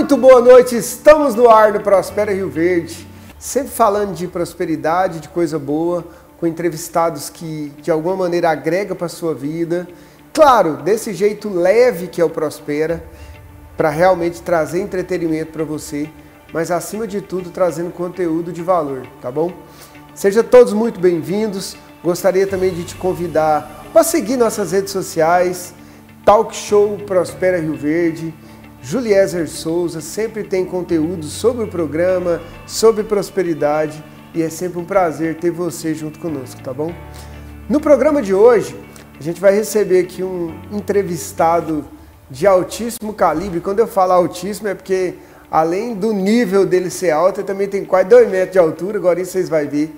Muito boa noite, estamos no ar no Prospera Rio Verde, sempre falando de prosperidade, de coisa boa, com entrevistados que de alguma maneira agregam para a sua vida. Claro, desse jeito leve que é o Prospera, para realmente trazer entretenimento para você, mas acima de tudo trazendo conteúdo de valor, tá bom? Sejam todos muito bem-vindos, gostaria também de te convidar para seguir nossas redes sociais, Talk Show Prospera Rio Verde, Juliezer Souza, sempre tem conteúdo sobre o programa, sobre prosperidade e é sempre um prazer ter você junto conosco, tá bom? No programa de hoje, a gente vai receber aqui um entrevistado de altíssimo calibre. Quando eu falo altíssimo é porque além do nível dele ser alto, ele também tem quase 2 metros de altura, agora isso vocês vão ver.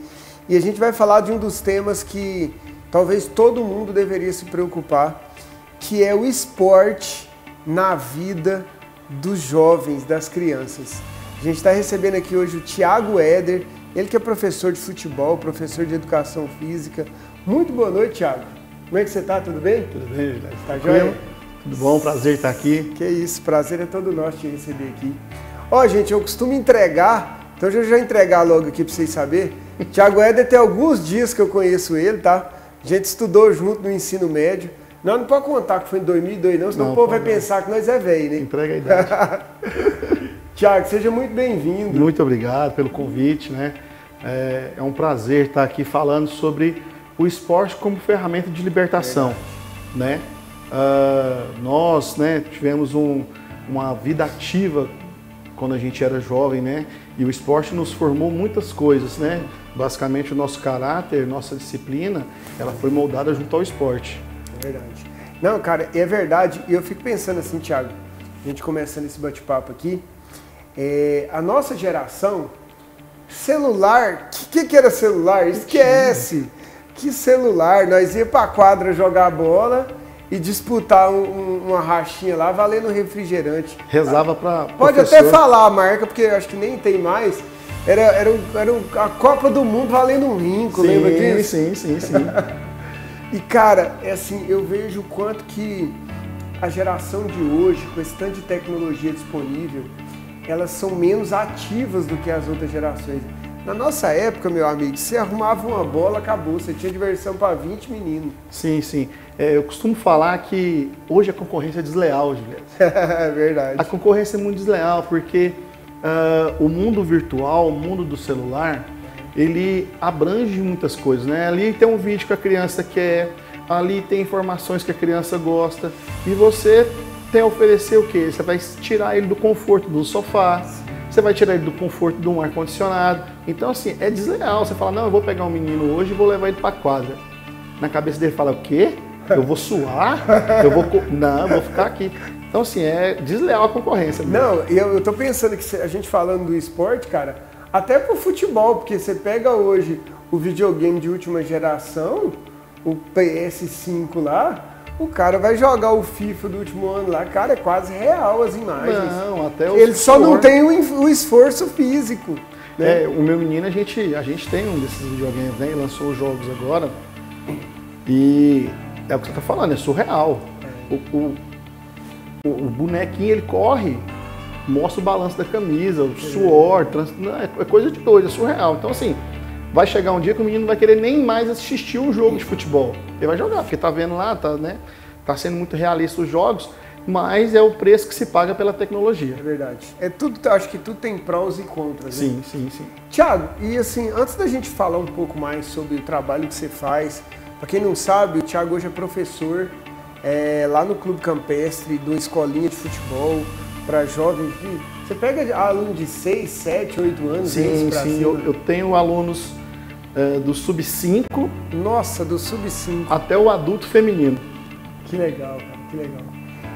E a gente vai falar de um dos temas que talvez todo mundo deveria se preocupar, que é o esporte na vida dos jovens, das crianças. A gente está recebendo aqui hoje o Thiago Éder, ele que é professor de futebol, professor de educação física. Muito boa noite, Thiago. Como é que você está? Tudo bem? Tudo bem, Juliano. Tá joia? Tudo bom, prazer estar aqui. Que isso, prazer é todo nosso te receber aqui. Ó, gente, eu costumo entregar, então eu já entregar logo aqui para vocês saberem. Thiago Éder tem alguns dias que eu conheço ele, tá? A gente estudou junto no ensino médio. Não pode contar que foi em 2002 não, senão o povo vai pensar que nós é velho, né? Entrega a idade. Thiago, seja muito bem-vindo. Muito obrigado pelo convite, né? É um prazer estar aqui falando sobre o esporte como ferramenta de libertação, né? Nós, né, tivemos uma vida ativa quando a gente era jovem, né? E o esporte nos formou muitas coisas, né? Basicamente o nosso caráter, nossa disciplina, ela foi moldada junto ao esporte. É verdade. Não, cara, é verdade. E eu fico pensando assim, Thiago, a gente começando esse bate-papo aqui, a nossa geração, celular, o que era celular? Esquece! Que celular? Nós ia pra quadra jogar bola e disputar uma rachinha lá, valendo refrigerante. Rezava pra Pode professor. até falar a marca, porque eu acho que nem tem mais. Era a Copa do Mundo valendo um rinco, lembra disso? Sim. E cara, é assim, eu vejo o quanto que a geração de hoje, com esse tanto de tecnologia disponível, elas são menos ativas do que as outras gerações. Na nossa época, meu amigo, você arrumava uma bola, acabou, você tinha diversão para 20 meninos. Sim. Eu costumo falar que hoje a concorrência é desleal, Juliano. É verdade. A concorrência é muito desleal, porque o mundo virtual, o mundo do celular, ele abrange muitas coisas, né? Ali tem um vídeo que a criança quer, ali tem informações que a criança gosta, e você tem a oferecer o quê? Você vai tirar ele do conforto do sofá, você vai tirar ele do conforto de um ar-condicionado. Então, assim, é desleal. Você fala, não, eu vou pegar um menino hoje e vou levar ele para a quadra. Na cabeça dele fala, o quê? Eu vou suar? Não, eu vou ficar aqui. Então, assim, é desleal a concorrência. Não, eu tô pensando que a gente falando do esporte, cara, até pro futebol, porque você pega hoje o videogame de última geração, o PS5 lá, o cara vai jogar o FIFA do último ano lá, cara, é quase real as imagens. Não, até o Ele só não tem o esforço físico. Né? O meu menino, a gente tem um desses videogames, né? Ele lançou os jogos agora e é o que você tá falando, é surreal. O bonequinho, ele corre, mostra o balanço da camisa, o suor, é coisa de doido, é surreal. Então, assim, vai chegar um dia que o menino não vai querer nem mais assistir um jogo de futebol. Ele vai jogar, porque tá vendo lá, tá sendo muito realista os jogos, mas é o preço que se paga pela tecnologia. É verdade. Acho que tudo tem prós e contras, né? Sim. Thiago, e assim, antes da gente falar um pouco mais sobre o trabalho que você faz, para quem não sabe, o Thiago hoje é professor lá no Clube Campestre, de uma escolinha de futebol para jovens. Você pega aluno de 6, 7, 8 anos? Sim. Eu tenho alunos do sub-5. Nossa, do sub-5. Até o adulto feminino. Que legal, cara, que legal.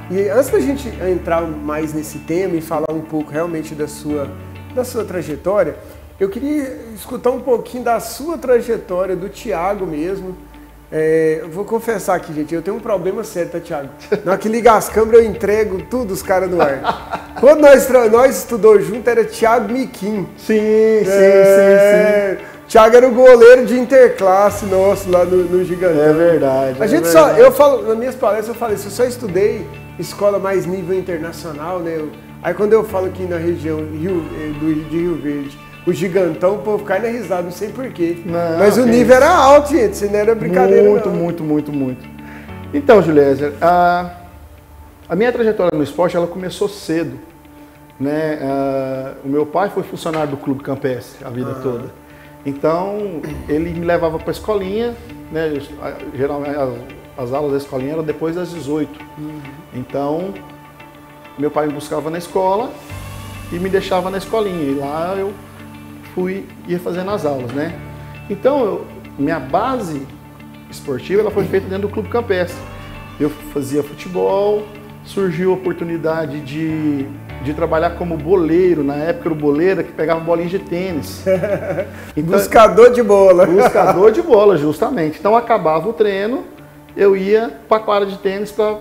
E antes da gente entrar mais nesse tema e falar um pouco realmente da sua trajetória, eu queria escutar um pouquinho da sua trajetória, do Thiago mesmo. Eu vou confessar aqui, gente, eu tenho um problema sério, tá, Thiago? Na hora que liga as câmeras, eu entrego tudo os caras no ar. Quando nós estudou junto, era Thiago Miquim. Sim. Thiago era o goleiro de interclasse nosso lá no Gigantão. É verdade. Eu falo, nas minhas palestras eu falei, eu só estudei escola mais nível internacional, né? Aí quando eu falo aqui na região de Rio Verde, o gigantão, o povo cai na risada, não sei porquê. Mas o nível era alto, gente, isso não era brincadeira Muito. Então, Juliezer, a minha trajetória no esporte, ela começou cedo. Né? O meu pai foi funcionário do Clube Campestre a vida toda. Então, ele me levava para a escolinha, né? Geralmente as aulas da escolinha eram depois das 18. Então, meu pai me buscava na escola e me deixava na escolinha. E lá eu ia fazendo as aulas, né? Então, minha base esportiva ela foi feita dentro do Clube Campestre. Eu fazia futebol, surgiu a oportunidade de trabalhar como boleiro. Na época era o boleiro que pegava bolinhas de tênis. Então, buscador de bola. Buscador de bola, justamente. Então acabava o treino, eu ia para a quadra de tênis para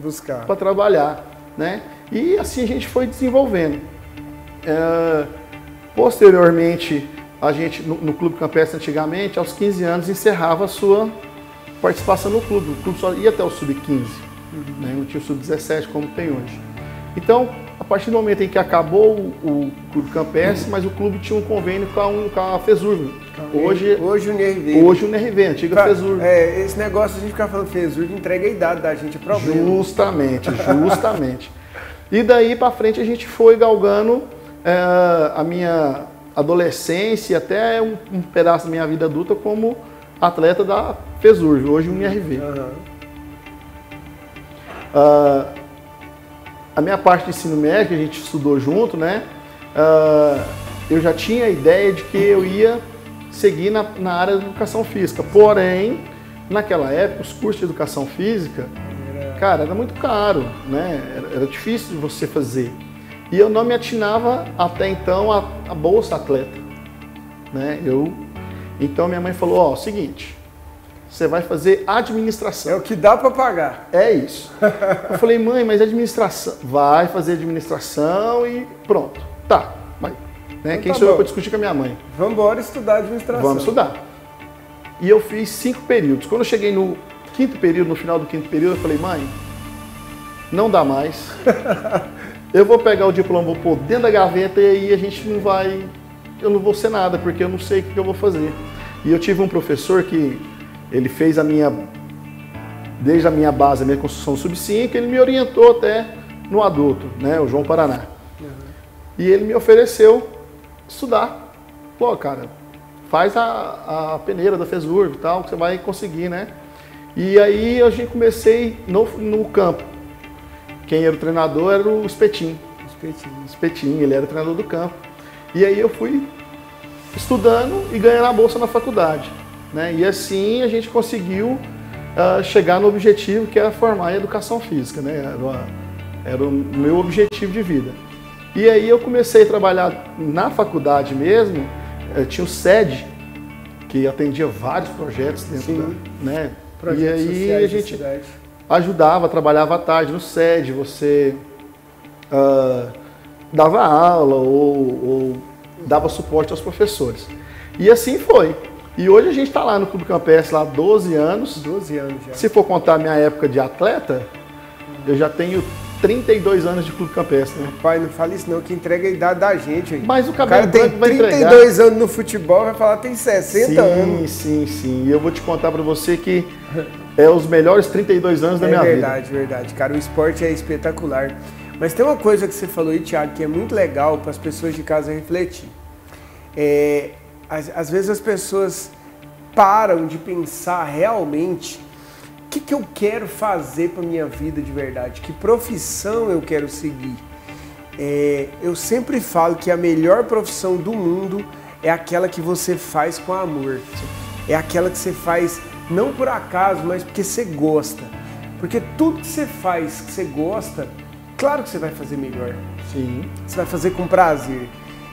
buscar, para trabalhar, né? E assim a gente foi desenvolvendo. Posteriormente, a gente no Clube Campestre antigamente, aos 15 anos, encerrava a sua participação no clube. O clube só ia até o sub-15, né? Não tinha o sub-17 como tem hoje. Então, a partir do momento em que acabou o Clube Campestre, mas o clube tinha um convênio com a FESURV. Hoje o NRV. Hoje o NRV, antiga FESURV. Esse negócio de a gente ficar falando FESURV entrega a idade da gente, é problema. Justamente. E daí para frente a gente foi galgando a minha adolescência, até um pedaço da minha vida adulta como atleta da FESURV, hoje o NRV. A minha parte de ensino médio, que a gente estudou junto, né? Eu já tinha a ideia de que eu ia seguir na área da educação física. Porém, naquela época, os cursos de educação física, cara, era muito caro, né? Era difícil de você fazer. E eu não me atinava até então a bolsa atleta, né? Então minha mãe falou, ó, seguinte, você vai fazer administração. É o que dá para pagar. É isso. Eu falei, mãe, mas administração. Vai fazer administração e pronto. Tá, vai. Né? Então, quem sou eu para discutir com a minha mãe? Vamos embora estudar administração. Vamos estudar. E eu fiz 5 períodos. Quando eu cheguei no 5º período, no final do 5º período, eu falei, mãe, não dá mais. Eu vou pegar o diploma, vou pôr dentro da gaveta e aí a gente não vai... Eu não vou ser nada, porque eu não sei o que eu vou fazer. E eu tive um professor que... Ele fez desde a minha base, a minha construção sub-5, ele me orientou até no adulto, né, o João Paraná. E ele me ofereceu estudar. Pô, cara, faz a peneira da FESURV e tal, que você vai conseguir, né? E aí a gente comecei no campo. Quem era o treinador era o Espetinho. Espetinho, ele era o treinador do campo. E aí eu fui estudando e ganhando a bolsa na faculdade. Né? E assim a gente conseguiu chegar no objetivo que era formar em educação física, né? Era o meu objetivo de vida. E aí eu comecei a trabalhar na faculdade mesmo, tinha o SED, que atendia vários projetos dentro né? E aí a gente ajudava, trabalhava à tarde no SED, você dava aula ou dava suporte aos professores. E assim foi. E hoje a gente está lá no Clube Campestre, lá há 12 anos. 12 anos já. Se for contar a minha época de atleta, eu já tenho 32 anos de Clube Campestre. Né? Pai, não fale isso não, que entrega a idade da gente. Aí. Mas o cabelo tem 32 anos no futebol, vai falar que tem 60 anos. Sim. E eu vou te contar para você que é os melhores 32 anos da minha vida. É verdade. Cara, o esporte é espetacular. Mas tem uma coisa que você falou aí, Thiago, que é muito legal para as pessoas de casa refletir. Às vezes as pessoas param de pensar realmente o que eu quero fazer para a minha vida de verdade, que profissão eu quero seguir. Eu sempre falo que a melhor profissão do mundo é aquela que você faz com amor. É aquela que você faz não por acaso, mas porque você gosta. Porque tudo que você faz que você gosta, claro que você vai fazer melhor. Sim. Você vai fazer com prazer.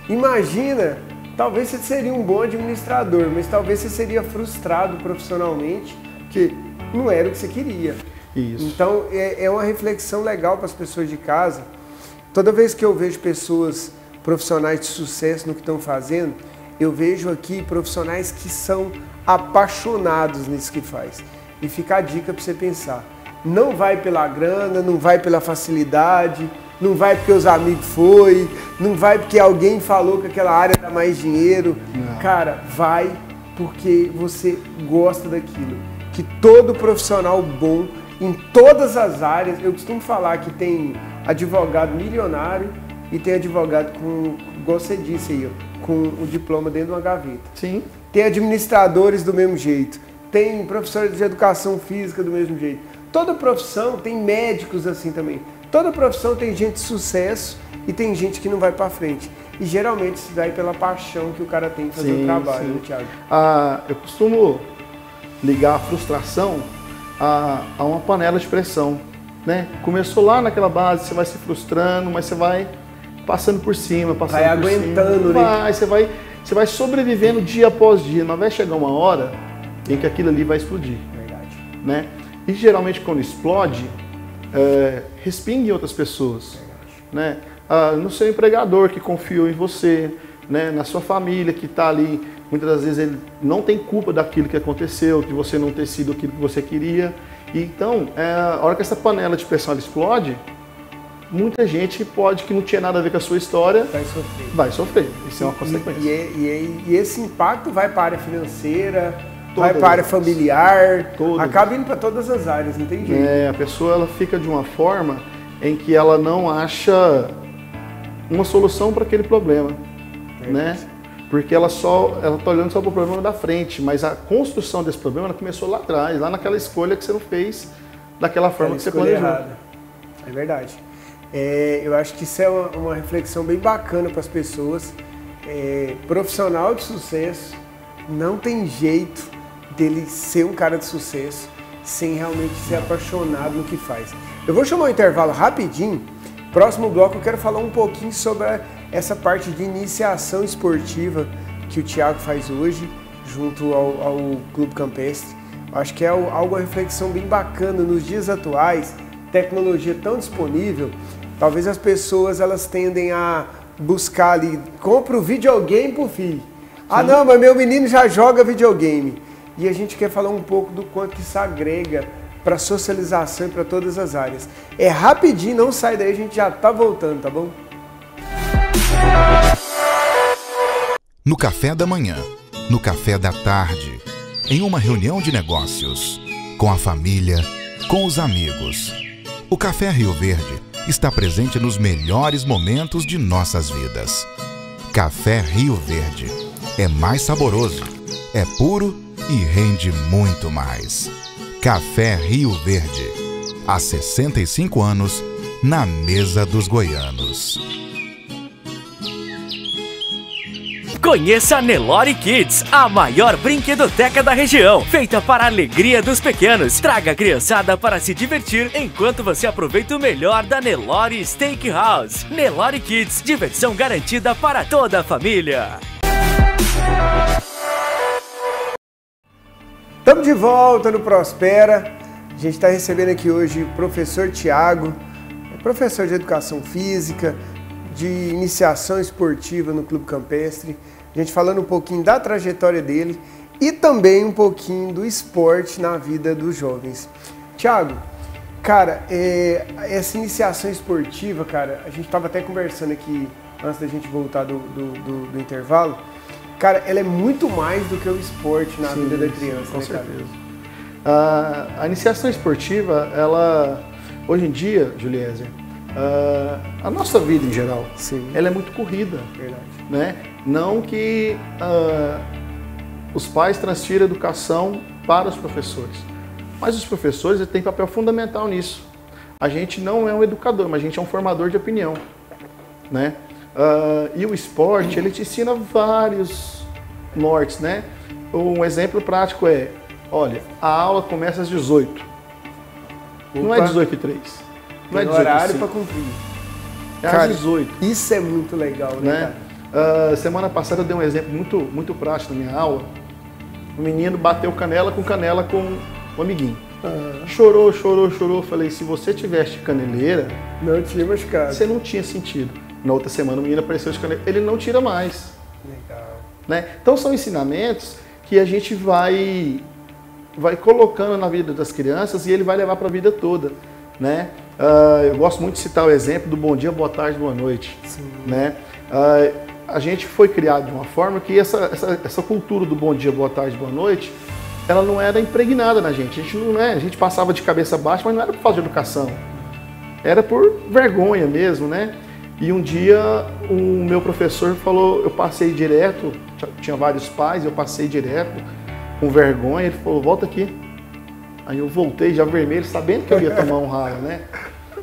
Imagina... Talvez você seria um bom administrador, mas talvez você seria frustrado profissionalmente, que não era o que você queria. Isso. Então, é uma reflexão legal para as pessoas de casa. Toda vez que eu vejo pessoas profissionais de sucesso no que estão fazendo, eu vejo aqui profissionais que são apaixonados nisso que faz. E fica a dica para você pensar. Não vai pela grana, não vai pela facilidade, não vai porque os amigos foi, não vai porque alguém falou que aquela área dá mais dinheiro. Não. Cara, vai porque você gosta daquilo. Que todo profissional bom, em todas as áreas, eu costumo falar que tem advogado milionário e tem advogado com, igual você disse aí, ó, com o diploma dentro de uma gaveta. Sim. Tem administradores do mesmo jeito, tem professores de educação física do mesmo jeito. Toda profissão tem médicos assim também. Toda profissão tem gente de sucesso e tem gente que não vai para frente. E geralmente isso vai pela paixão que o cara tem de fazer o trabalho, né, Thiago? Eu costumo ligar a frustração a uma panela de pressão, né? Começou lá naquela base, você vai se frustrando, mas você vai passando por cima, passando vai por aguentando, cima. né? Você vai sobrevivendo dia após dia, mas vai chegar uma hora em que aquilo ali vai explodir. Verdade. Né? E geralmente quando explode, respinga em outras pessoas. Né? No seu empregador que confiou em você, né? Na sua família que está ali, muitas das vezes ele não tem culpa daquilo que aconteceu, de você não ter sido aquilo que você queria. E então, a hora que essa panela de pressão ela explode, muita gente que não tinha nada a ver com a sua história vai sofrer. Isso é uma consequência. E esse impacto vai para a área financeira, vai para a área familiar, acaba indo para todas as áreas, não tem jeito. A pessoa ela fica de uma forma em que ela não acha uma solução para aquele problema, né? Porque ela está olhando só para o problema da frente, mas a construção desse problema ela começou lá atrás, lá naquela escolha que você não fez daquela forma que você planejou. Errada. É verdade. Eu acho que isso é uma reflexão bem bacana para as pessoas. Profissional de sucesso não tem jeito dele ser um cara de sucesso sem realmente ser apaixonado no que faz. Eu vou chamar um intervalo rapidinho. Próximo bloco eu quero falar um pouquinho sobre essa parte de iniciação esportiva que o Thiago faz hoje junto ao Clube Campestre. Acho que é uma reflexão bem bacana nos dias atuais, tecnologia tão disponível. Talvez as pessoas elas tendem a buscar ali, compra o videogame pro filho. Ah não, mas meu menino já joga videogame. E a gente quer falar um pouco do quanto que isso agrega para socialização e para todas as áreas. É rapidinho, não sai daí, a gente já tá voltando, tá bom? No café da manhã, no café da tarde, em uma reunião de negócios, com a família, com os amigos. O Café Rio Verde está presente nos melhores momentos de nossas vidas. Café Rio Verde é mais saboroso, é puro e rende muito mais. Café Rio Verde, há 65 anos, na mesa dos goianos. Conheça a Nelore Kids, a maior brinquedoteca da região, feita para a alegria dos pequenos. Traga a criançada para se divertir enquanto você aproveita o melhor da Nelore Steakhouse. Nelore Kids, diversão garantida para toda a família. Estamos de volta no Prospera. A gente está recebendo aqui hoje o professor Thiago, professor de Educação Física, de Iniciação Esportiva no Clube Campestre. A gente falando um pouquinho da trajetória dele e também um pouquinho do esporte na vida dos jovens. Thiago, cara, essa iniciação esportiva, cara, a gente estava até conversando aqui antes da gente voltar do intervalo. Cara, ela é muito mais do que o esporte na vida da criança, com né, certeza. A iniciação esportiva, ela, hoje em dia, Juliezer, a nossa vida em geral, ela é muito corrida. Verdade. Né? Não que os pais transfiram a educação para os professores, mas os professores têm papel fundamental nisso. A gente não é um educador, mas a gente é um formador de opinião. Né? E o esporte, ele te ensina vários nortes, né? Um exemplo prático olha, a aula começa às 18. Não é 18h03. Não é 18h05. Horário para cumprir. É às 18. Isso é muito legal, né, cara? Semana passada eu dei um exemplo muito prático na minha aula. O menino bateu canela com um amiguinho. Chorou. Falei, se você tivesse caneleira, não tinha machucado. Você não tinha sentido. Na outra semana o menino apareceu de caneleira. Ele não tira mais. Legal. Né? Então são ensinamentos que a gente vai colocando na vida das crianças e ele vai levar para a vida toda. Né? Eu gosto muito de citar o exemplo do bom dia, boa tarde, boa noite. Sim. Né? A gente foi criado de uma forma que essa cultura do bom dia, boa tarde, boa noite, ela não era impregnada na gente. A gente passava de cabeça baixa, mas não era por falta de educação. Era por vergonha mesmo, né? E um dia o meu professor falou, eu passei direto, tinha vários pais, eu passei direto, com vergonha, ele falou, volta aqui. Aí eu voltei já vermelho, sabendo que eu ia tomar um raio, né?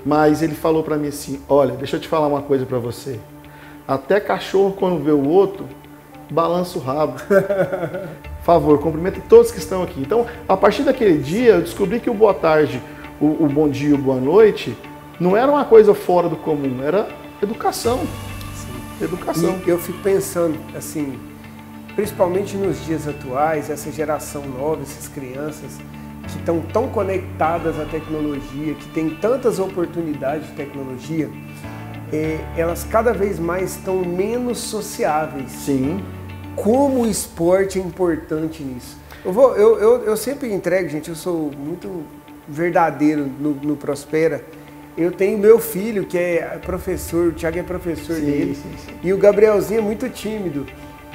Mas ele falou pra mim assim, olha, deixa eu te falar uma coisa pra você. Até cachorro, quando vê o outro, balança o rabo. Por favor, cumprimenta todos que estão aqui. Então, a partir daquele dia, eu descobri que o boa tarde, o bom dia e o boa noite, não era uma coisa fora do comum, era educação. Sim. Educação. E eu fico pensando, assim, principalmente nos dias atuais, essa geração nova, essas crianças que estão tão conectadas à tecnologia, que têm tantas oportunidades de tecnologia, elas cada vez mais estão menos sociáveis. Sim. Como o esporte é importante nisso. Eu sempre entrego, gente, eu sou muito verdadeiro no Prospera. Eu tenho meu filho, que é professor, o Thiago é professor dele, sim. E o Gabrielzinho é muito tímido.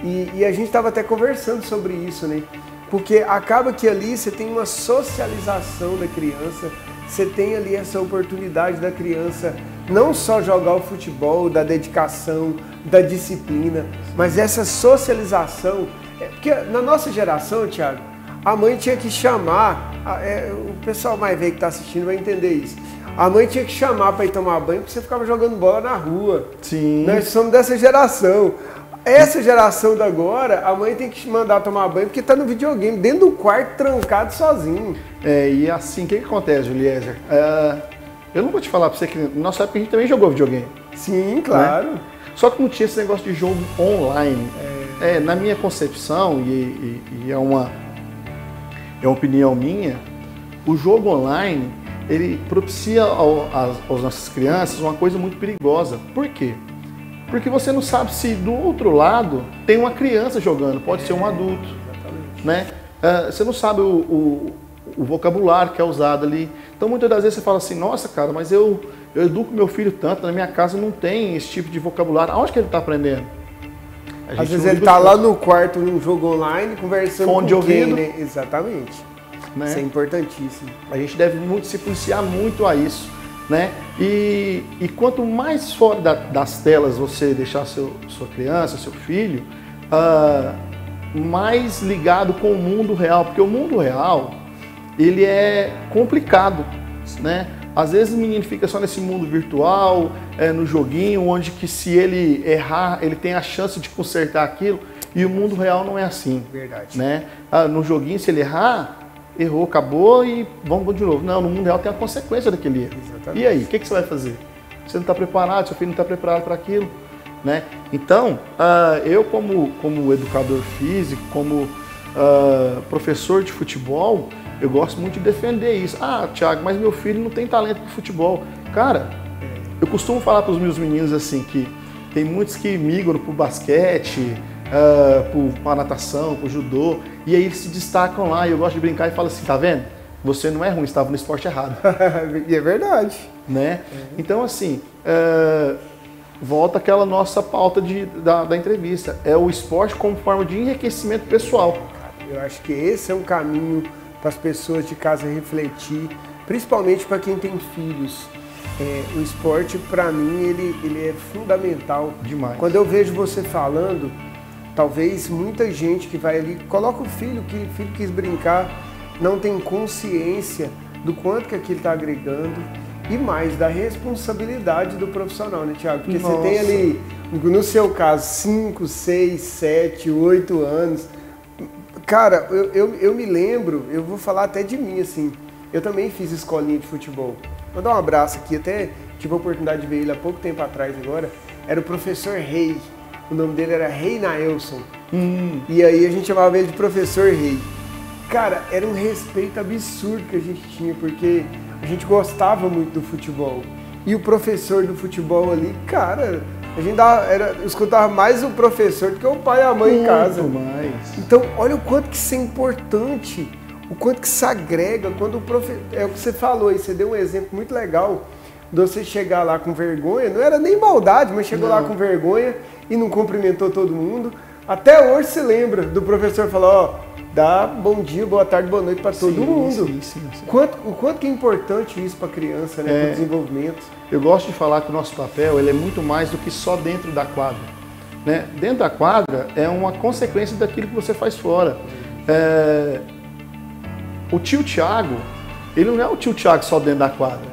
E a gente estava até conversando sobre isso, né? Porque acaba que ali você tem uma socialização da criança, você tem ali essa oportunidade da criança não só jogar o futebol, da dedicação, da disciplina, mas essa socialização. Porque na nossa geração, Thiago, a mãe tinha que chamar, o pessoal mais velho que está assistindo vai entender isso. A mãe tinha que chamar para ir tomar banho porque você ficava jogando bola na rua. Sim. Nós somos dessa geração. Essa geração da agora, a mãe tem que mandar tomar banho porque está no videogame, dentro do quarto, trancado, sozinho. E assim, o que acontece, Juliezer? Eu não vou te falar para você que na nossa época a gente também jogou videogame. Sim, claro. Né? Só que não tinha esse negócio de jogo online. Na minha concepção, e é uma opinião minha, o jogo online, ele propicia às nossas crianças uma coisa muito perigosa. Por quê? Porque você não sabe se do outro lado tem uma criança jogando, pode ser um adulto. Exatamente. Né? Você não sabe o vocabulário que é usado ali. Então muitas das vezes você fala assim, nossa cara, mas eu educo meu filho tanto, na minha casa não tem esse tipo de vocabulário. Aonde que ele está aprendendo? Às vezes ele está lá no quarto, num jogo online, conversando fone de ouvido. Né? Exatamente. Né? Isso é importantíssimo. A gente deve se policiar muito a isso. Né? E quanto mais fora das telas você deixar sua criança, seu filho, mais ligado com o mundo real, porque o mundo real ele é complicado, né? Às vezes o menino fica só nesse mundo virtual, no joguinho, onde que se ele errar, ele tem a chance de consertar aquilo, e o mundo real não é assim. Verdade. Né? No joguinho, se ele errar, errou, acabou e vamos de novo. Não, no mundo real tem a consequência daquele erro. Exatamente. E aí, o que você vai fazer? Você não está preparado, seu filho não está preparado para aquilo. Né? Então, eu como educador físico, como professor de futebol, eu gosto muito de defender isso. Thiago, mas meu filho não tem talento para futebol. Cara, eu costumo falar para os meus meninos assim, que tem muitos que migram para o basquete, para a natação, para o judô, e aí eles se destacam lá, e eu gosto de brincar e falo assim, tá vendo? Você não é ruim, estava no esporte errado. E é verdade. Né? Então assim, volta aquela nossa pauta da entrevista, é o esporte como forma de enriquecimento pessoal. Eu acho que esse é um caminho para as pessoas de casa refletir, principalmente para quem tem filhos. O esporte, para mim, ele é fundamental. Demais. Quando eu vejo você falando, talvez muita gente que vai ali, coloca o filho, que o filho quis brincar, não tem consciência do quanto que aquilo está agregando e mais da responsabilidade do profissional, né, Thiago? Porque Nossa. Você tem ali, no seu caso, 5, 6, 7, 8 anos. Cara, eu me lembro, eu vou falar até de mim, assim, eu também fiz escolinha de futebol. Vou dar um abraço aqui, até tive a oportunidade de ver ele há pouco tempo atrás agora. Era o professor Rei, o nome dele era Rei Naelson. E aí a gente chamava ele de professor Rei. Cara, era um respeito absurdo que a gente tinha, porque a gente gostava muito do futebol. E o professor do futebol ali, cara, a gente escutava mais o professor do que o pai e a mãe em casa. Mais. Então, olha o quanto que isso é importante, o quanto que isso agrega, quando é o que você falou aí, você deu um exemplo muito legal. de você chegar lá com vergonha, não era nem maldade, mas chegou lá com vergonha e não cumprimentou todo mundo. Até hoje se lembra do professor falar, ó, dá bom dia, boa tarde, boa noite para todo mundo. Sim. O quanto que é importante isso para a criança, né, para o desenvolvimento. Eu gosto de falar que o nosso papel ele é muito mais do que só dentro da quadra. Né? Dentro da quadra é uma consequência daquilo que você faz fora. O tio Thiago, ele não é o tio Thiago só dentro da quadra.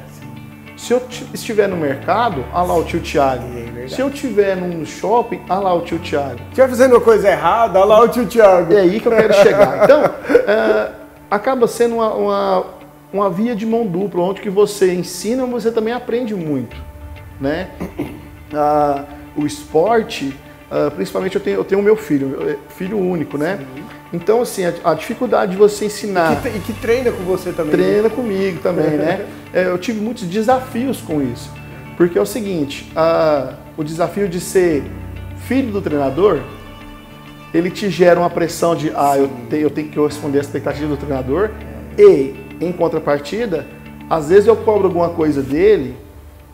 Se eu estiver no mercado, olha lá o tio Thiago. Se eu estiver num shopping, olha lá o tio Thiago. Se estiver fazendo uma coisa errada, olha lá o tio Thiago. É aí que eu quero chegar. Então, acaba sendo uma via de mão dupla, onde que você ensina, mas você também aprende muito. Né? O esporte, principalmente eu tenho o meu filho único, né? Sim. Então, assim, a dificuldade de você ensinar... E que treina com você também. Treina comigo também, né? Eu tive muitos desafios com isso. Porque é o seguinte, o desafio de ser filho do treinador, ele te gera uma pressão de, eu tenho que corresponder à expectativa do treinador. E, em contrapartida, às vezes eu cobro alguma coisa dele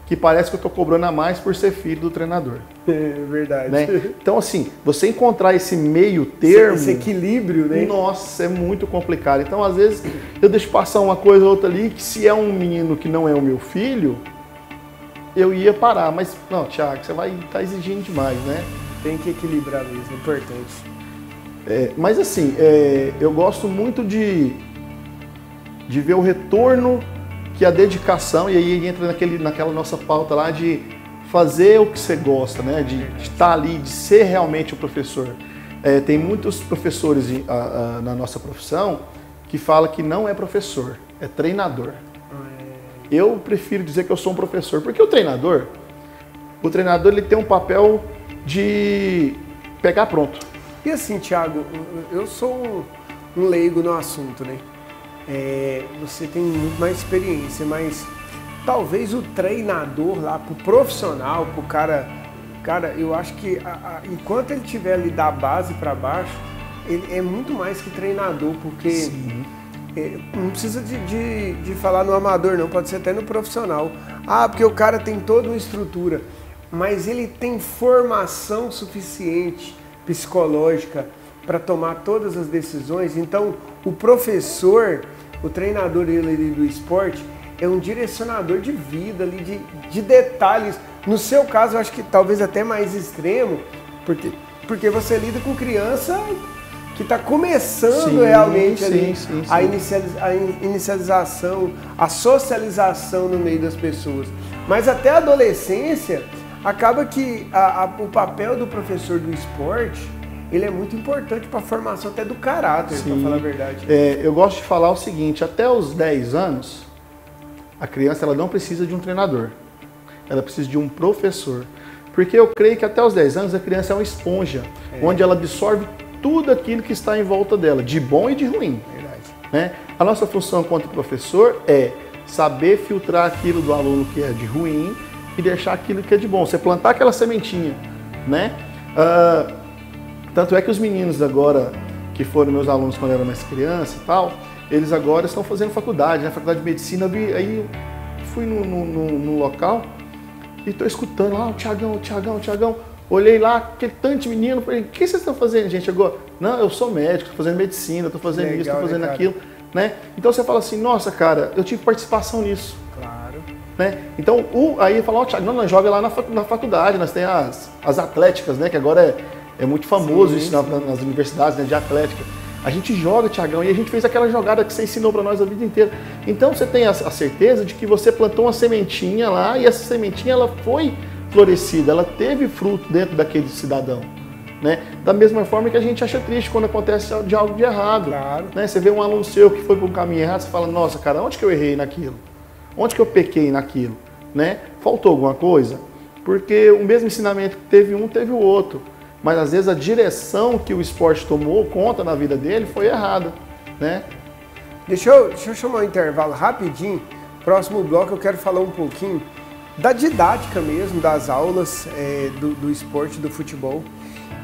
que parece que eu estou cobrando a mais por ser filho do treinador. É verdade. Né? Então, assim, você encontrar esse meio termo... Esse equilíbrio, né? Nossa, é muito complicado. Então, às vezes, eu deixo passar uma coisa ou outra ali, que se é um menino que não é o meu filho, eu ia parar. Mas, não, Thiago, você vai estar exigindo demais, né? Tem que equilibrar mesmo, é importante. Mas, assim, eu gosto muito de ver o retorno que a dedicação, e aí entra naquela nossa pauta lá de fazer o que você gosta, né? De estar ali, de ser realmente o professor. Tem muitos professores na nossa profissão que falam que não é professor, é treinador. Eu prefiro dizer que eu sou um professor, porque o treinador ele tem um papel de pegar pronto. E assim, Thiago, eu sou um leigo no assunto, né? Você tem muito mais experiência, mas talvez o treinador lá, pro profissional, pro cara, eu acho que enquanto ele tiver ali da base para baixo, ele é muito mais que treinador, porque não precisa de falar no amador não, pode ser até no profissional. Porque o cara tem toda uma estrutura, mas ele tem formação suficiente psicológica para tomar todas as decisões. Então, o professor, o treinador do esporte, é um direcionador de vida, ali, de detalhes. No seu caso, eu acho que talvez até mais extremo, porque você lida com criança que está começando realmente ali a inicialização, a socialização no meio das pessoas. Mas até a adolescência, acaba que o papel do professor do esporte, ele é muito importante para a formação até do caráter, para falar a verdade. Eu gosto de falar o seguinte, até os 10 anos, a criança ela não precisa de um treinador, ela precisa de um professor. Porque eu creio que até os 10 anos a criança é uma esponja, onde ela absorve tudo aquilo que está em volta dela, de bom e de ruim. Verdade. Né? A nossa função enquanto professor é saber filtrar aquilo do aluno que é de ruim e deixar aquilo que é de bom. Você plantar aquela sementinha, né? Tanto é que os meninos agora, que foram meus alunos quando eu era mais criança e tal, eles agora estão fazendo faculdade, né? Faculdade de medicina. Aí eu fui no local e estou escutando lá, o Thiagão. Olhei lá, aquele tanto de menino, falei, o que vocês estão fazendo, gente, agora? Não, eu sou médico, estou fazendo medicina, estou fazendo isso, estou fazendo aquilo, né? Então você fala assim, nossa, cara, eu tive participação nisso. Claro. Né? Então, aí fala, ó, Thiago, não, joga lá na faculdade, nós temos as atléticas, né? Que agora é muito famoso isso nas universidades, né, de atlética. A gente joga, Thiagão, e a gente fez aquela jogada que você ensinou para nós a vida inteira. Então você tem a certeza de que você plantou uma sementinha lá e essa sementinha ela foi florescida, ela teve fruto dentro daquele cidadão. Né? Da mesma forma que a gente acha triste quando acontece de algo de errado. Claro. Né? Você vê um aluno seu que foi para um caminho errado, você fala, nossa, cara, onde que eu errei naquilo? Onde que eu pequei naquilo? Né? Faltou alguma coisa? Porque o mesmo ensinamento que teve um, teve o outro. Mas às vezes a direção que o esporte tomou conta na vida dele foi errada, né? Deixa eu chamar um intervalo rapidinho. Próximo bloco eu quero falar um pouquinho da didática mesmo, das aulas do esporte, do futebol.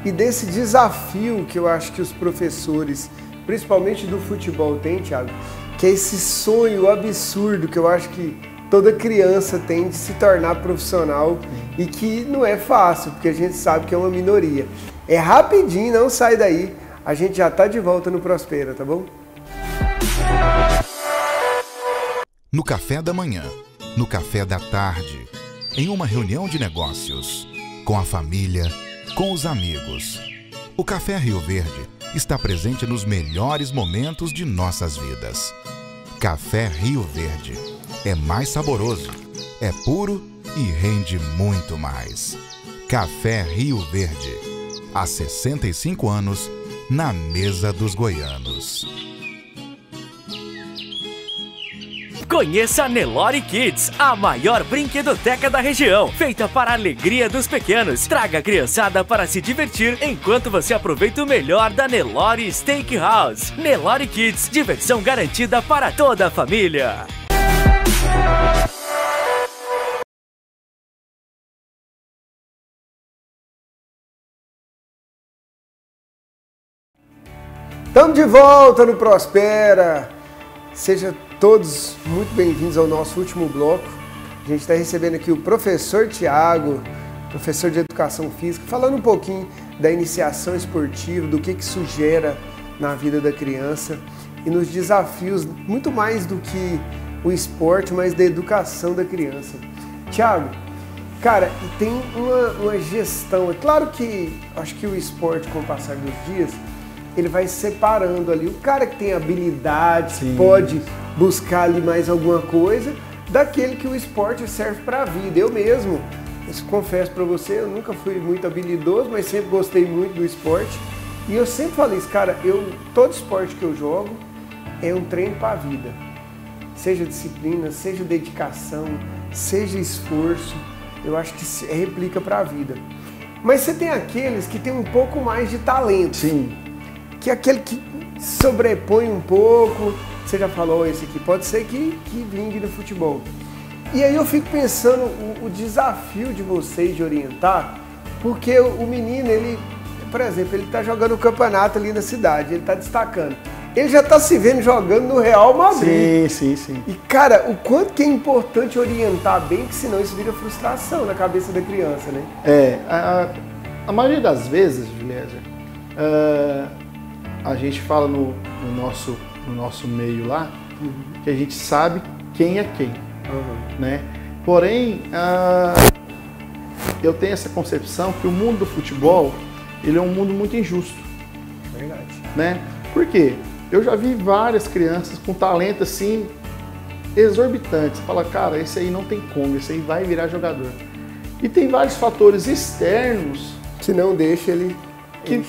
E desse desafio que eu acho que os professores, principalmente do futebol, têm, Thiago, que é esse sonho absurdo que eu acho que toda criança tem de se tornar profissional e que não é fácil, porque a gente sabe que é uma minoria. É rapidinho, não sai daí. A gente já está de volta no Prospera, tá bom? No café da manhã, no café da tarde, em uma reunião de negócios, com a família, com os amigos. O Café Rio Verde está presente nos melhores momentos de nossas vidas. Café Rio Verde é mais saboroso, é puro e rende muito mais. Café Rio Verde, há 65 anos, na mesa dos goianos. Conheça a Nelore Kids, a maior brinquedoteca da região, feita para a alegria dos pequenos. Traga a criançada para se divertir enquanto você aproveita o melhor da Nelore Steakhouse. Nelore Kids, diversão garantida para toda a família. Estamos de volta no Prospera. Seja todos muito bem-vindos ao nosso último bloco. A gente está recebendo aqui o professor Tiago, professor de Educação Física, falando um pouquinho da iniciação esportiva, do que isso gera na vida da criança e nos desafios, muito mais do que o esporte, mas da educação da criança. Tiago, cara, e tem uma gestão. É claro que acho que o esporte, com o passar dos dias, ele vai separando ali o cara que tem habilidade, que pode buscar ali mais alguma coisa, daquele que o esporte serve para a vida. Eu mesmo, confesso para você, eu nunca fui muito habilidoso, mas sempre gostei muito do esporte. E eu sempre falei isso, cara, todo esporte que eu jogo é um treino para a vida. Seja disciplina, seja dedicação, seja esforço, eu acho que se replica para a vida. Mas você tem aqueles que tem um pouco mais de talento. Sim. Que é aquele que sobrepõe um pouco. Você já falou esse aqui, pode ser que vingue no futebol. E aí eu fico pensando o desafio de vocês de orientar, porque o menino, ele, por exemplo, ele está jogando o campeonato ali na cidade, ele está destacando. Ele já está se vendo jogando no Real Madrid. Sim, sim, sim. E, cara, o quanto que é importante orientar bem, que senão isso vira frustração na cabeça da criança, né? A maioria das vezes, Juliésia, a gente fala no nosso meio lá, que a gente sabe quem é quem, né? Porém, eu tenho essa concepção que o mundo do futebol, ele é um mundo muito injusto. Verdade. Né? Por quê? Eu já vi várias crianças com talento assim, exorbitante. Você fala, cara, esse aí não tem como, esse aí vai virar jogador. E tem vários fatores externos que não deixa ele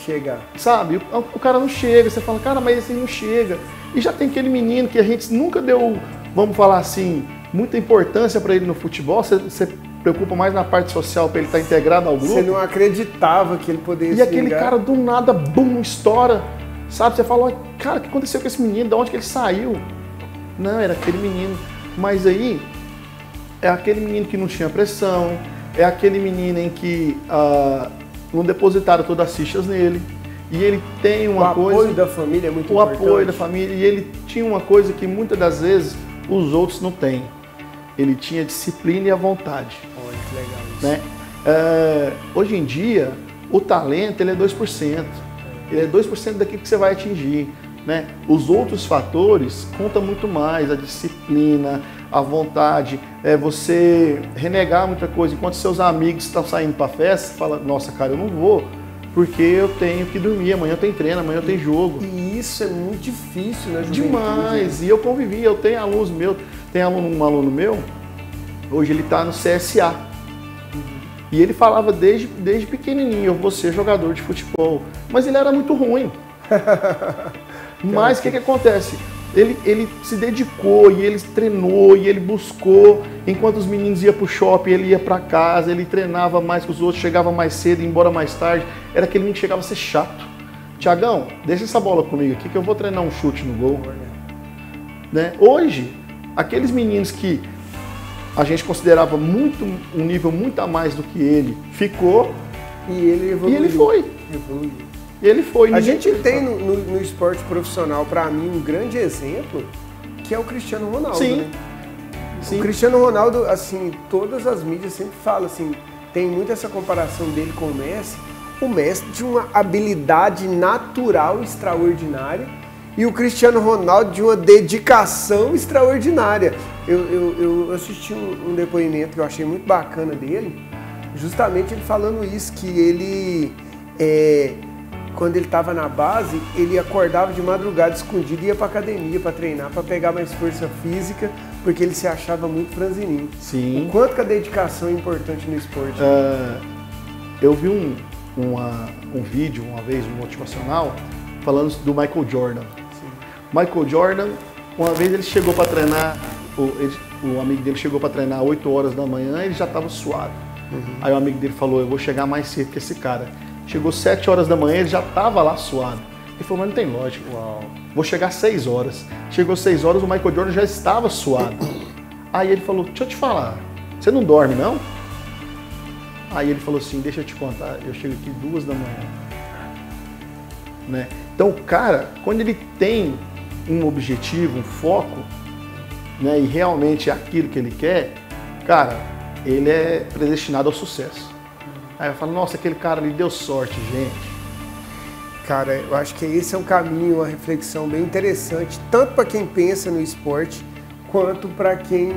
chegar. Sabe, o cara não chega, você fala, cara, mas esse aí não chega. E já tem aquele menino que a gente nunca deu, vamos falar assim, muita importância para ele no futebol, você preocupa mais na parte social para ele estar integrado ao grupo. Você não acreditava que ele poderia E aquele cara do nada, bum, estoura. Sabe, você fala, cara, o que aconteceu com esse menino? De onde que ele saiu? Não, era aquele menino. Mas aí, é aquele menino que não tinha pressão, é aquele menino em que não depositaram todas as fichas nele. E ele tem uma coisa... O apoio da família é muito importante. O apoio da família. E ele tinha uma coisa que muitas das vezes os outros não têm. Ele tinha disciplina e a vontade. Olha, que legal isso. Né? Hoje em dia, o talento ele é 2%. Ele é 2% daquilo que você vai atingir. Né? Os outros fatores contam muito mais, a disciplina, a vontade, você renegar muita coisa. Enquanto seus amigos estão saindo para festa, você fala, nossa, cara, eu não vou, porque eu tenho que dormir, amanhã eu tenho treino, amanhã eu tenho jogo. E isso é muito difícil, né, juventude? Demais, e eu convivi, eu tenho alunos meus, um aluno meu, hoje ele está no CSA. E ele falava desde pequenininho, eu vou ser jogador de futebol, mas ele era muito ruim. Mas o que acontece? Ele se dedicou e ele treinou e ele buscou. Enquanto os meninos iam para o shopping, ele ia para casa, ele treinava mais que os outros, chegava mais cedo, ia embora mais tarde. Era aquele menino que chegava a ser chato. Tiagão, deixa essa bola comigo aqui que eu vou treinar um chute no gol. Né? Hoje, aqueles meninos que a gente considerava um nível muito a mais do que ele, ficou e ele evoluiu. E ele foi. Evoluiu. Ele foi. A gente tem no esporte profissional, para mim, um grande exemplo, que é o Cristiano Ronaldo. Sim. Né? Sim. O Cristiano Ronaldo, assim, todas as mídias sempre falam assim, tem muito essa comparação dele com o Messi. O Messi de uma habilidade natural extraordinária e o Cristiano Ronaldo de uma dedicação extraordinária. Eu assisti um depoimento que eu achei muito bacana dele, justamente ele falando isso, que ele, quando ele estava na base, ele acordava de madrugada escondido e ia para academia para treinar, para pegar mais força física, porque ele se achava muito franzininho. Sim. O quanto que a dedicação é importante no esporte. Eu vi um vídeo uma vez, um motivacional, falando do Michael Jordan. Sim. Michael Jordan, uma vez ele chegou para treinar, o amigo dele chegou para treinar 8 horas da manhã e ele já estava suado. Aí o amigo dele falou, eu vou chegar mais cedo que esse cara. Chegou 7 horas da manhã, ele já estava lá suado. Ele falou, mas não tem lógica. Vou chegar 6 horas. Chegou 6 horas, o Michael Jordan já estava suado. Aí ele falou, deixa eu te falar, você não dorme não? Aí ele falou assim, deixa eu te contar, eu chego aqui 2 da manhã. Né? Então o cara, quando ele tem um objetivo, um foco, né, e realmente é aquilo que ele quer, cara, ele é predestinado ao sucesso. Aí eu falo, nossa, aquele cara ali deu sorte, gente. Cara, eu acho que esse é um caminho, uma reflexão bem interessante, tanto para quem pensa no esporte, quanto para quem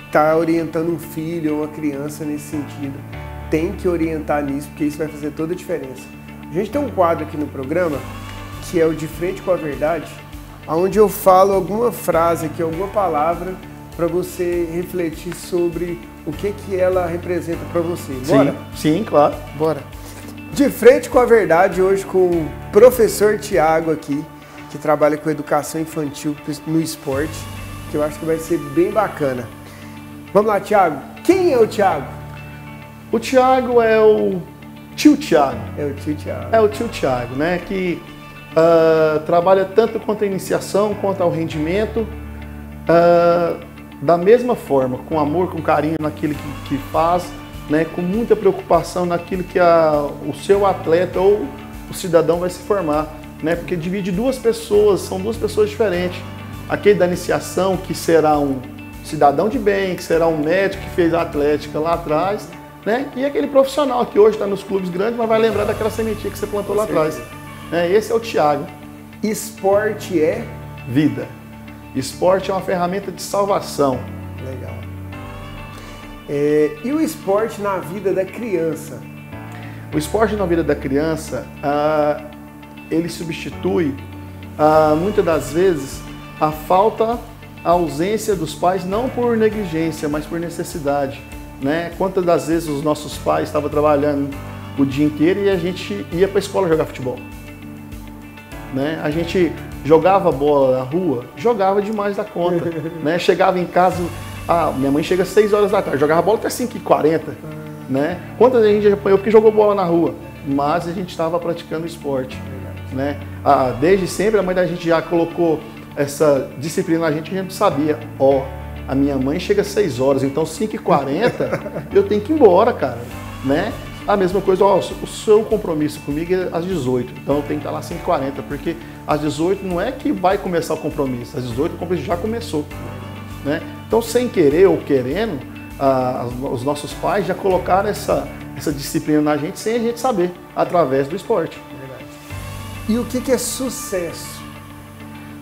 está orientando um filho ou uma criança nesse sentido. Tem que orientar nisso, porque isso vai fazer toda a diferença. A gente tem um quadro aqui no programa, que é o De Frente com a Verdade, onde eu falo alguma frase aqui, alguma palavra, para você refletir sobre o que ela representa para você. Bora? Sim, claro. Bora. De Frente com a Verdade, hoje com o professor Thiago aqui, que trabalha com educação infantil no esporte, que eu acho que vai ser bem bacana. Vamos lá, Thiago. Quem é o Thiago? O Thiago é o tio Thiago. É o tio Thiago. É o tio Thiago, né? Que trabalha tanto quanto a iniciação, quanto ao rendimento, da mesma forma, com amor, com carinho naquilo que faz, né? Com muita preocupação naquilo que o seu atleta ou o cidadão vai se formar, né? Porque divide 2 pessoas, são 2 pessoas diferentes. Aquele da iniciação, que será um cidadão de bem, que será um médico que fez a atlética lá atrás, né? E aquele profissional que hoje está nos clubes grandes, mas vai lembrar daquela sementinha que você plantou lá atrás. Esse é o Thiago. Esporte é? Vida. Esporte é uma ferramenta de salvação. Legal. E o esporte na vida da criança? O esporte na vida da criança, ele substitui, muitas das vezes, a falta, a ausência dos pais, não por negligência, mas por necessidade. Né? Quantas das vezes os nossos pais estavam trabalhando o dia inteiro e a gente ia para a escola jogar futebol? Né? A gente jogava bola na rua, jogava demais da conta. Né? Chegava em casa, minha mãe chega às 6 horas da tarde, jogava bola até 5h40. Né? Quantas vezes a gente já apanhou porque jogou bola na rua? Mas a gente estava praticando esporte. Né? Desde sempre a mãe da gente já colocou essa disciplina na gente, a gente sabia, a minha mãe chega às 6 horas, então 5h40 eu tenho que ir embora, cara. Né? A mesma coisa, o seu compromisso comigo é às 18, então eu tenho que estar lá às 5h40, porque às 18 não é que vai começar o compromisso, às 18 o compromisso já começou. Né? Então, sem querer ou querendo, os nossos pais já colocaram essa disciplina na gente sem a gente saber, através do esporte. Verdade. E o que é sucesso?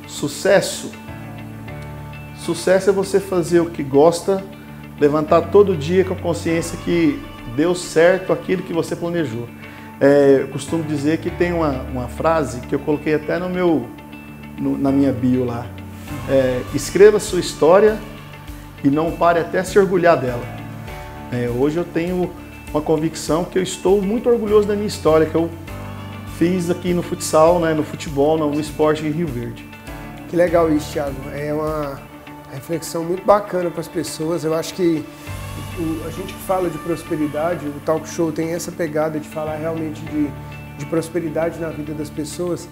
Sucesso é você fazer o que gosta, levantar todo dia com a consciência que deu certo aquilo que você planejou. Eu costumo dizer que tem uma frase que eu coloquei até na minha bio lá. Escreva sua história e não pare até se orgulhar dela. Hoje eu tenho uma convicção que eu estou muito orgulhoso da minha história, que eu fiz aqui no futsal, né, no futebol, no esporte em Rio Verde. Que legal isso, Thiago. É uma reflexão muito bacana para as pessoas. Eu acho que a gente que fala de prosperidade, o Talk Show tem essa pegada de falar realmente de prosperidade na vida das pessoas.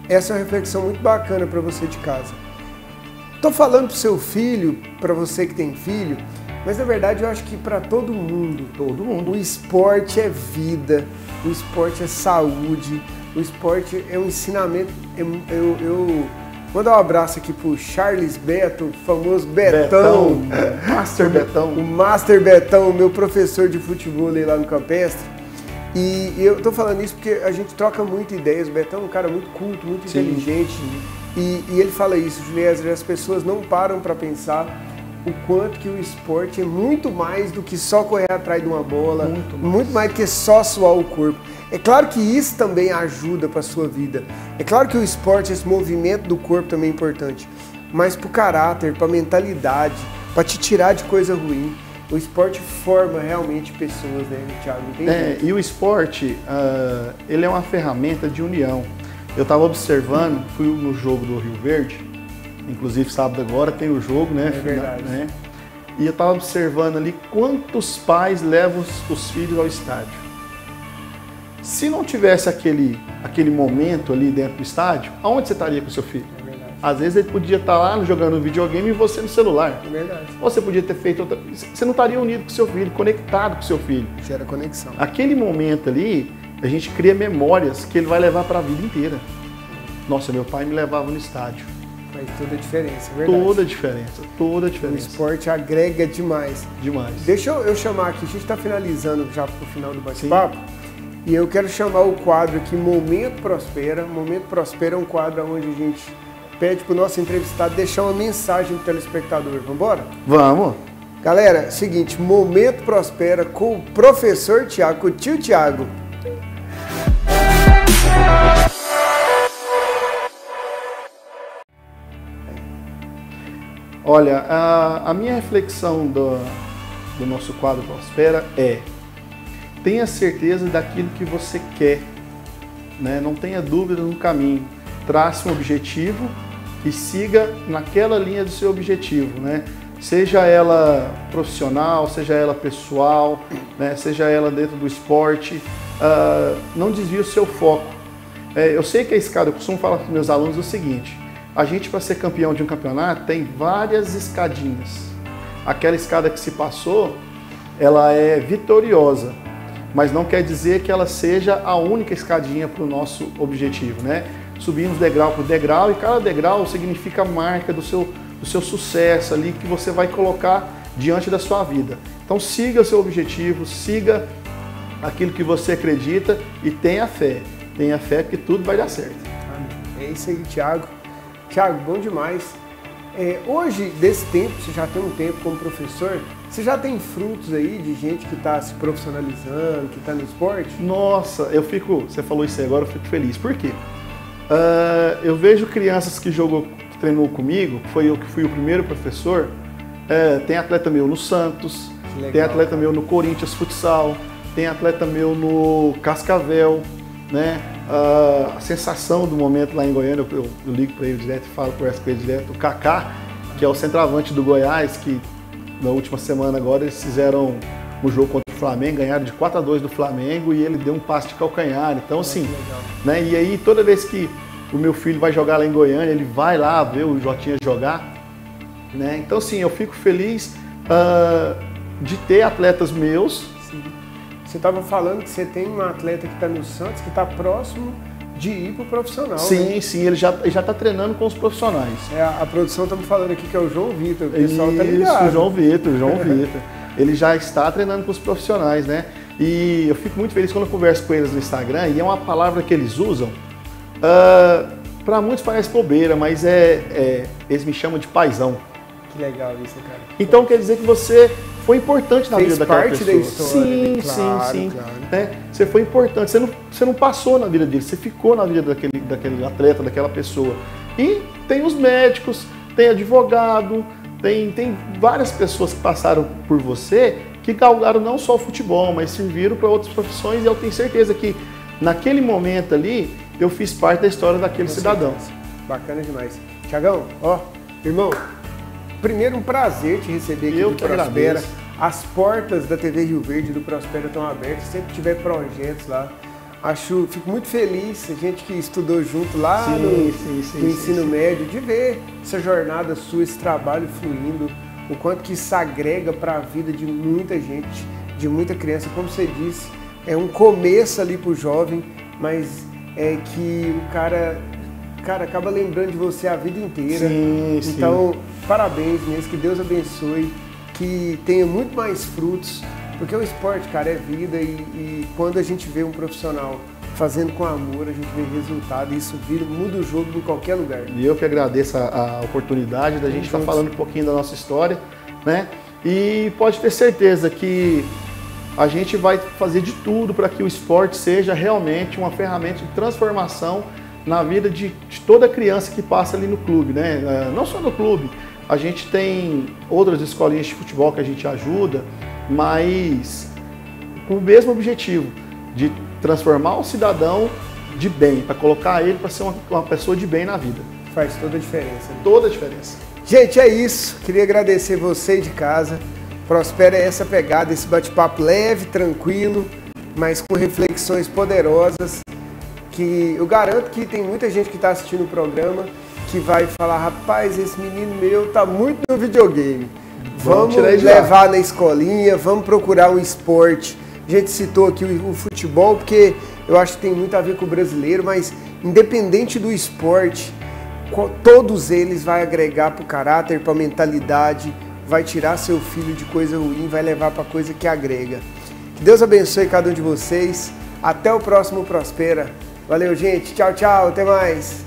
Essa é uma reflexão muito bacana para você de casa. Estou falando para o seu filho, para você que tem filho, mas na verdade eu acho que para todo mundo, o esporte é vida, o esporte é saúde, o esporte é um ensinamento. Eu Mandar um abraço aqui pro Charles Beto, o famoso Betão. Master Betão. O Master Betão, meu professor de futebol lá no Campestre. E eu tô falando isso porque a gente troca muita ideias. O Betão é um cara muito culto, muito inteligente. E ele fala isso, Juliezer, as pessoas não param para pensar o quanto que o esporte é muito mais do que só correr atrás de uma bola, muito mais do que só suar o corpo. É claro que isso também ajuda para a sua vida. É claro que o esporte, esse movimento do corpo também é importante. Mas para o caráter, para a mentalidade, para te tirar de coisa ruim, o esporte forma realmente pessoas, né, Thiago? E o esporte, ele é uma ferramenta de união. Eu estava observando, fui no jogo do Rio Verde, inclusive sábado agora tem o jogo, né? É verdade. Né? E eu estava observando ali quantos pais levam os filhos ao estádio. Se não tivesse aquele momento ali dentro do estádio, aonde você estaria com o seu filho? É verdade. Às vezes ele podia estar lá jogando videogame e você no celular. É verdade. Ou você podia ter feito outra... Você não estaria unido com o seu filho, conectado com o seu filho. Gera conexão. Aquele momento ali, a gente cria memórias que ele vai levar para a vida inteira. Nossa, meu pai me levava no estádio. Faz toda a diferença, é verdade. Toda a diferença, toda a diferença. O esporte agrega demais. Demais. Deixa eu chamar aqui, a gente está finalizando já para o final do bate-papo. E eu quero chamar o quadro aqui, Momento Prospera. Momento Prospera é um quadro onde a gente pede para o nosso entrevistado deixar uma mensagem para o telespectador. Vamos embora? Vamos. Galera, seguinte, Momento Prospera com o professor Thiago, com o tio Thiago. Olha, a minha reflexão do nosso quadro Prospera é: tenha certeza daquilo que você quer, né? Não tenha dúvida no caminho. Trace um objetivo e siga naquela linha do seu objetivo, né? Seja ela profissional, seja ela pessoal, né? Seja ela dentro do esporte, não desvie o seu foco. Eu sei que a escada, eu costumo falar para os meus alunos o seguinte: a gente, para ser campeão de um campeonato, tem várias escadinhas. Aquela escada que se passou, ela é vitoriosa, mas não quer dizer que ela seja a única escadinha para o nosso objetivo, né? Subimos degrau por degrau e cada degrau significa a marca do seu sucesso ali que você vai colocar diante da sua vida. Então siga o seu objetivo, siga aquilo que você acredita e tenha fé. Tenha fé que tudo vai dar certo. É isso aí, Thiago. Thiago, bom demais. Hoje, desse tempo, você já tem um tempo como professor, você já tem frutos aí de gente que está se profissionalizando, que está no esporte? Nossa, você falou isso aí agora, eu fico feliz. Por quê? Eu vejo crianças que treinou comigo, eu que fui o primeiro professor, tem atleta meu no Santos, legal, tem atleta meu no Corinthians Futsal, tem atleta meu no Cascavel, né? A sensação do momento lá em Goiânia, eu ligo para ele direto e falo com ele direto, o Kaká, que é o centroavante do Goiás, que na última semana agora eles fizeram um jogo contra o Flamengo, ganharam de 4-2 do Flamengo e ele deu um passe de calcanhar. Então assim, né? E aí toda vez que o meu filho vai jogar lá em Goiânia, ele vai lá ver o Jotinha jogar, né? Então assim, eu fico feliz de ter atletas meus. Sim. Você estava falando que você tem um atleta que está no Santos, que está próximo de ir para o profissional. Sim, né? Sim, ele já está treinando com os profissionais. A produção está me falando aqui que é o João Vitor, o pessoal está ligado. Isso, João Vitor. Ele já está treinando com os profissionais, né? E eu fico muito feliz quando eu converso com eles no Instagram, e é uma palavra que eles usam, para muitos parece bobeira, mas eles me chamam de paizão. Que legal isso, cara. Então quer dizer que você foi importante na vida daquela pessoa. Fez parte da história. Sim, claro, sim. Claro. Né? Você foi importante, você não passou na vida dele, você ficou na vida daquele atleta, daquela pessoa. E tem os médicos, tem advogado, tem várias pessoas que passaram por você que galgaram não só o futebol, mas serviram para outras profissões, e eu tenho certeza que naquele momento ali eu fiz parte da história daquele cidadão. Bacana demais. Thiagão, irmão, primeiro um prazer te receber aqui do Prospera. Agradeço. As portas da TV Rio Verde do Prospera estão abertas, sempre tiver projetos lá. Fico muito feliz, a gente que estudou junto lá no ensino médio, de ver essa jornada sua, esse trabalho fluindo, o quanto que isso agrega para a vida de muita gente, de muita criança. Como você disse, é um começo ali para o jovem, mas é que o cara cara, acaba lembrando de você a vida inteira. Sim, então, parabéns mesmo, que Deus abençoe, que tenha muito mais frutos, porque o esporte, cara, é vida e quando a gente vê um profissional fazendo com amor, a gente vê resultado e isso muda o jogo em qualquer lugar. E eu que agradeço a oportunidade da gente estar falando um pouquinho da nossa história, né? E pode ter certeza que a gente vai fazer de tudo para que o esporte seja realmente uma ferramenta de transformação na vida de toda criança que passa ali no clube, né? Não só no clube, a gente tem outras escolinhas de futebol que a gente ajuda, mas com o mesmo objetivo, de transformar o cidadão de bem, para colocar ele para ser uma pessoa de bem na vida. Faz toda a diferença. Né? Toda a diferença. Gente, é isso. Queria agradecer você de casa. Prospera essa pegada, esse bate-papo leve, tranquilo, mas com reflexões poderosas, que eu garanto que tem muita gente que está assistindo o programa que vai falar, rapaz, esse menino meu tá muito no videogame. Vamos levar na escolinha, vamos procurar um esporte. A gente citou aqui o futebol, porque eu acho que tem muito a ver com o brasileiro, mas independente do esporte, todos eles vão agregar para o caráter, para a mentalidade, vai tirar seu filho de coisa ruim, vai levar para coisa que agrega. Que Deus abençoe cada um de vocês. Até o próximo Prospera. Valeu, gente. Tchau, tchau. Até mais.